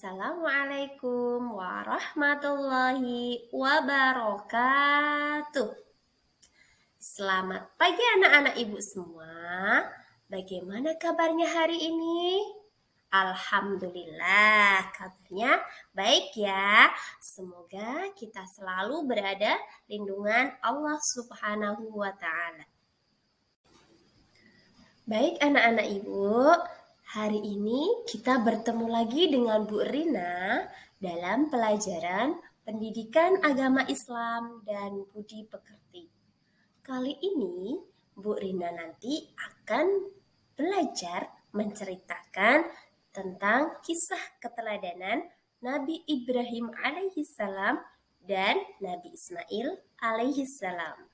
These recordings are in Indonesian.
Assalamualaikum warahmatullahi wabarakatuh. Selamat pagi anak-anak ibu semua. Bagaimana kabarnya hari ini? Alhamdulillah, kabarnya baik ya. Semoga kita selalu berada lindungan Allah Subhanahu wa Ta'ala. Baik anak-anak ibu, hari ini kita bertemu lagi dengan Bu Rina dalam pelajaran Pendidikan Agama Islam dan Budi Pekerti. Kali ini Bu Rina nanti akan belajar menceritakan tentang kisah keteladanan Nabi Ibrahim alaihissalam dan Nabi Ismail alaihissalam.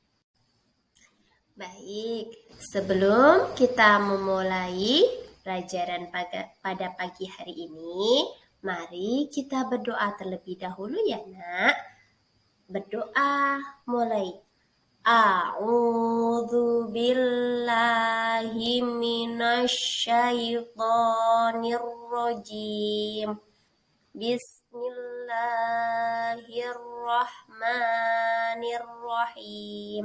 Baik, sebelum kita memulai pelajaran pada pagi hari ini, mari kita berdoa terlebih dahulu ya nak. Berdoa mulai. A'udzu billahi minasyaitonir rajim. Bismillahirrahmanirrahim.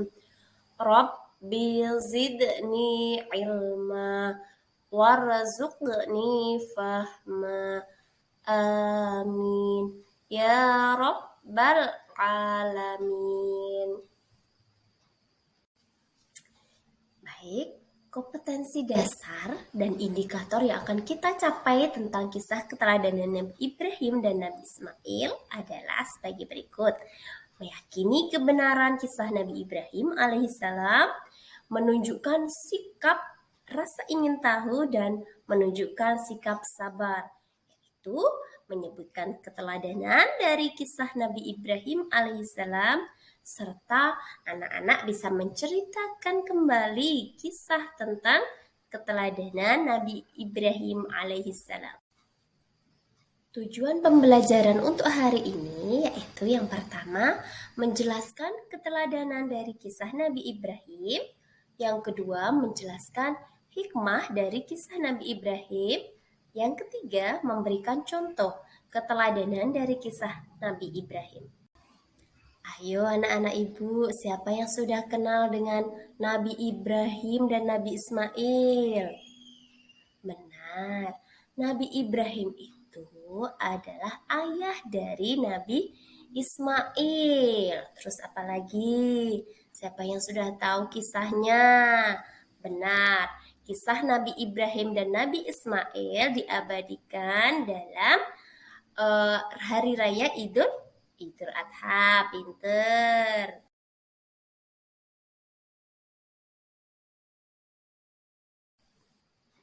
Rabbi zidni ilma warzuqni fahma. Amin ya rabbal alamin. Baik, kompetensi dasar dan indikator yang akan kita capai tentang kisah keteladanan Nabi Ibrahim dan Nabi Ismail adalah sebagai berikut. Meyakini kebenaran kisah Nabi Ibrahim alaihissalam, menunjukkan sikap rasa ingin tahu dan menunjukkan sikap sabar, yaitu menyebutkan keteladanan dari kisah Nabi Ibrahim alaihissalam, serta anak-anak bisa menceritakan kembali kisah tentang keteladanan Nabi Ibrahim alaihissalam. Tujuan pembelajaran untuk hari ini yaitu yang pertama, menjelaskan keteladanan dari kisah Nabi Ibrahim. Yang kedua, menjelaskan hikmah dari kisah Nabi Ibrahim. Yang ketiga, memberikan contoh keteladanan dari kisah Nabi Ibrahim. Ayo anak-anak ibu, siapa yang sudah kenal dengan Nabi Ibrahim dan Nabi Ismail? Benar, Nabi Ibrahim itu adalah ayah dari Nabi Ismail. Terus apa lagi? Siapa yang sudah tahu kisahnya? Benar, kisah Nabi Ibrahim dan Nabi Ismail diabadikan dalam Hari Raya Idul Adha. Pinter.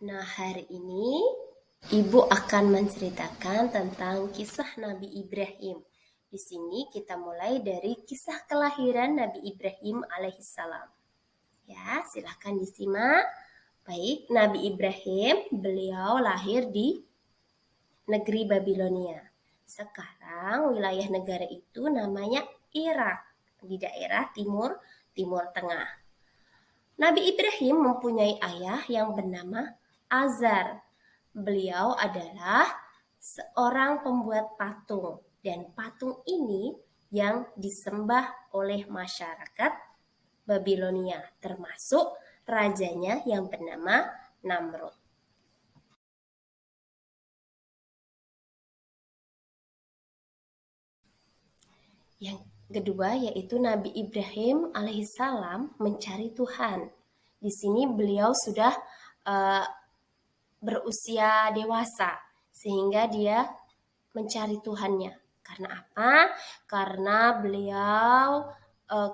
Nah, hari ini Ibu akan menceritakan tentang kisah Nabi Ibrahim. Di sini kita mulai dari kisah kelahiran Nabi Ibrahim alaihissalam. Ya, silahkan disimak. Baik, Nabi Ibrahim, beliau lahir di negeri Babilonia. Sekarang wilayah negara itu namanya Irak, di daerah Timur Tengah. Nabi Ibrahim mempunyai ayah yang bernama Azar. Beliau adalah seorang pembuat patung, dan patung ini yang disembah oleh masyarakat Babilonia, termasuk rajanya yang bernama Namrud. Yang kedua yaitu Nabi Ibrahim alaihissalam mencari Tuhan. Di sini beliau sudah berusia dewasa, sehingga dia mencari Tuhannya. Karena apa? Karena beliau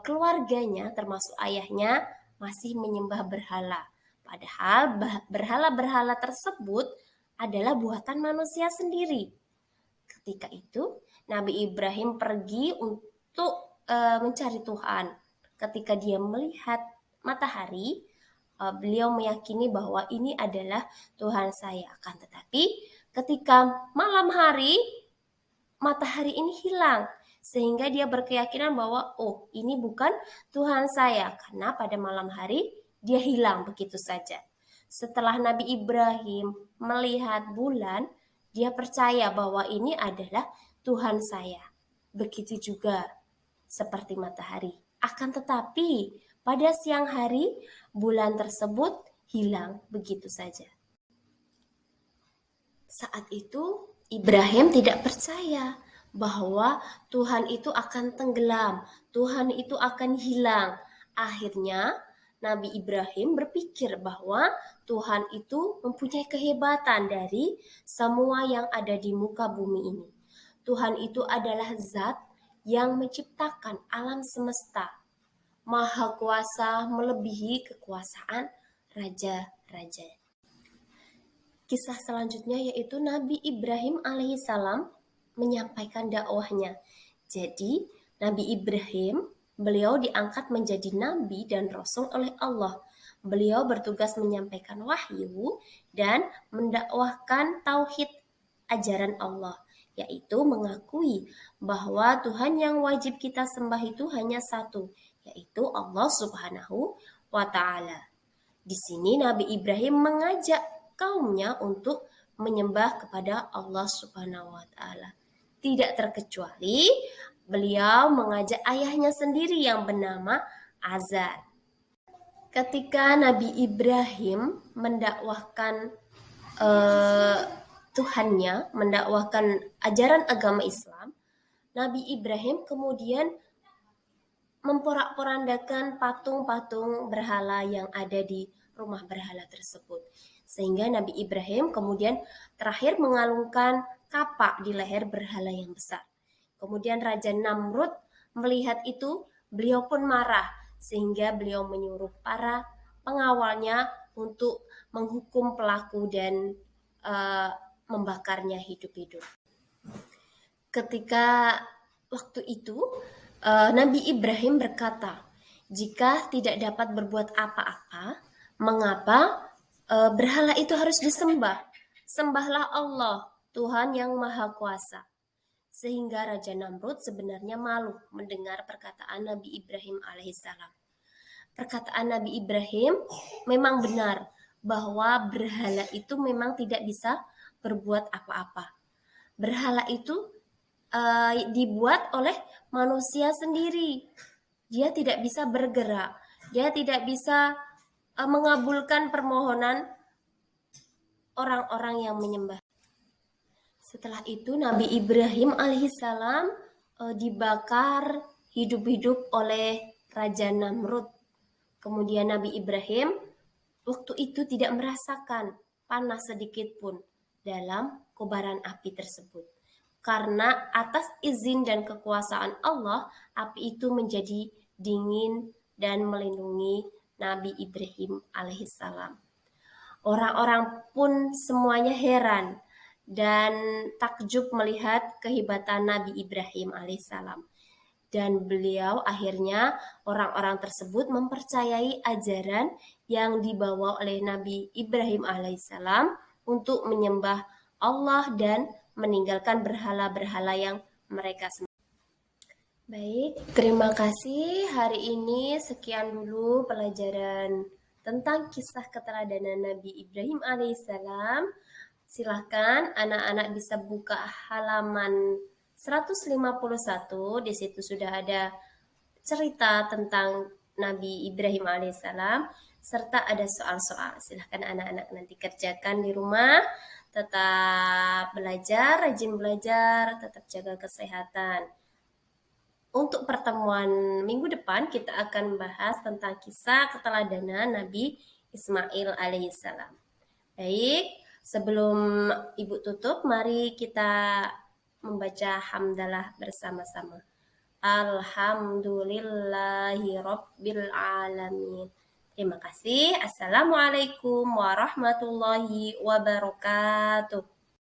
keluarganya termasuk ayahnya masih menyembah berhala. Padahal berhala-berhala tersebut adalah buatan manusia sendiri. Ketika itu Nabi Ibrahim pergi untuk mencari Tuhan. Ketika dia melihat matahari, beliau meyakini bahwa ini adalah Tuhan saya. Akan tetapi ketika malam hari, matahari ini hilang, sehingga dia berkeyakinan bahwa ini bukan Tuhan saya, karena pada malam hari dia hilang begitu saja. Setelah Nabi Ibrahim melihat bulan Dia percaya bahwa ini adalah Tuhan saya. Begitu juga seperti matahari. Akan tetapi pada siang hari bulan tersebut hilang begitu saja. Saat itu Ibrahim tidak percaya bahwa Tuhan itu akan tenggelam, Tuhan itu akan hilang. Akhirnya Nabi Ibrahim berpikir bahwa Tuhan itu mempunyai kehebatan dari semua yang ada di muka bumi ini. Tuhan itu adalah zat yang menciptakan alam semesta, maha kuasa melebihi kekuasaan raja-raja. Kisah selanjutnya yaitu Nabi Ibrahim alaihissalam menyampaikan dakwahnya. Jadi, Nabi Ibrahim, beliau diangkat menjadi nabi dan rasul oleh Allah. Beliau bertugas menyampaikan wahyu dan mendakwahkan tauhid ajaran Allah, yaitu mengakui bahwa Tuhan yang wajib kita sembah itu hanya satu, yaitu Allah Subhanahu wa Ta'ala. Di sini Nabi Ibrahim mengajak kaumnya untuk menyembah kepada Allah Subhanahu wa Ta'ala. Tidak terkecuali beliau mengajak ayahnya sendiri yang bernama Azar. Ketika Nabi Ibrahim mendakwahkan Tuhannya, mendakwahkan ajaran agama Islam, Nabi Ibrahim kemudian memporak-porandakan patung-patung berhala yang ada di rumah berhala tersebut. Sehingga Nabi Ibrahim kemudian terakhir mengalungkan kapak di leher berhala yang besar. Kemudian Raja Namrud melihat itu, beliau pun marah, sehingga beliau menyuruh para pengawalnya untuk menghukum pelaku dan membakarnya hidup-hidup. Ketika waktu itu, Nabi Ibrahim berkata, jika tidak dapat berbuat apa-apa, mengapa berhala itu harus disembah? Sembahlah Allah, Tuhan yang Maha Kuasa. Sehingga Raja Namrud sebenarnya malu mendengar perkataan Nabi Ibrahim alaihissalam. Perkataan Nabi Ibrahim memang benar bahwa berhala itu memang tidak bisa berbuat apa-apa. Berhala itu dibuat oleh manusia sendiri. Dia tidak bisa bergerak. Dia tidak bisa mengabulkan permohonan orang-orang yang menyembah. Setelah itu Nabi Ibrahim alaihissalam dibakar hidup-hidup oleh Raja Namrud. Kemudian Nabi Ibrahim waktu itu tidak merasakan panas sedikit pun dalam kobaran api tersebut. Karena atas izin dan kekuasaan Allah, api itu menjadi dingin dan melindungi Nabi Ibrahim alaihissalam. Orang-orang pun semuanya heran dan takjub melihat kehebatan Nabi Ibrahim alaihissalam. Dan beliau akhirnya orang-orang tersebut mempercayai ajaran yang dibawa oleh Nabi Ibrahim alaihissalam untuk menyembah Allah dan meninggalkan berhala-berhala yang mereka sembah. Baik, terima kasih. Hari ini sekian dulu pelajaran tentang kisah keteladanan Nabi Ibrahim alaihissalam. Silahkan anak-anak bisa buka halaman 151. Di situ sudah ada cerita tentang Nabi Ibrahim alaihissalam serta ada soal-soal. Silahkan anak-anak nanti kerjakan di rumah. Tetap belajar, rajin belajar, tetap jaga kesehatan. Untuk pertemuan minggu depan kita akan membahas tentang kisah keteladanan Nabi Ismail alaihissalam. Baik, sebelum Ibu tutup, mari kita membaca hamdalah bersama-sama. Alhamdulillahi Rabbil Alamin. Terima kasih. Assalamualaikum warahmatullahi wabarakatuh.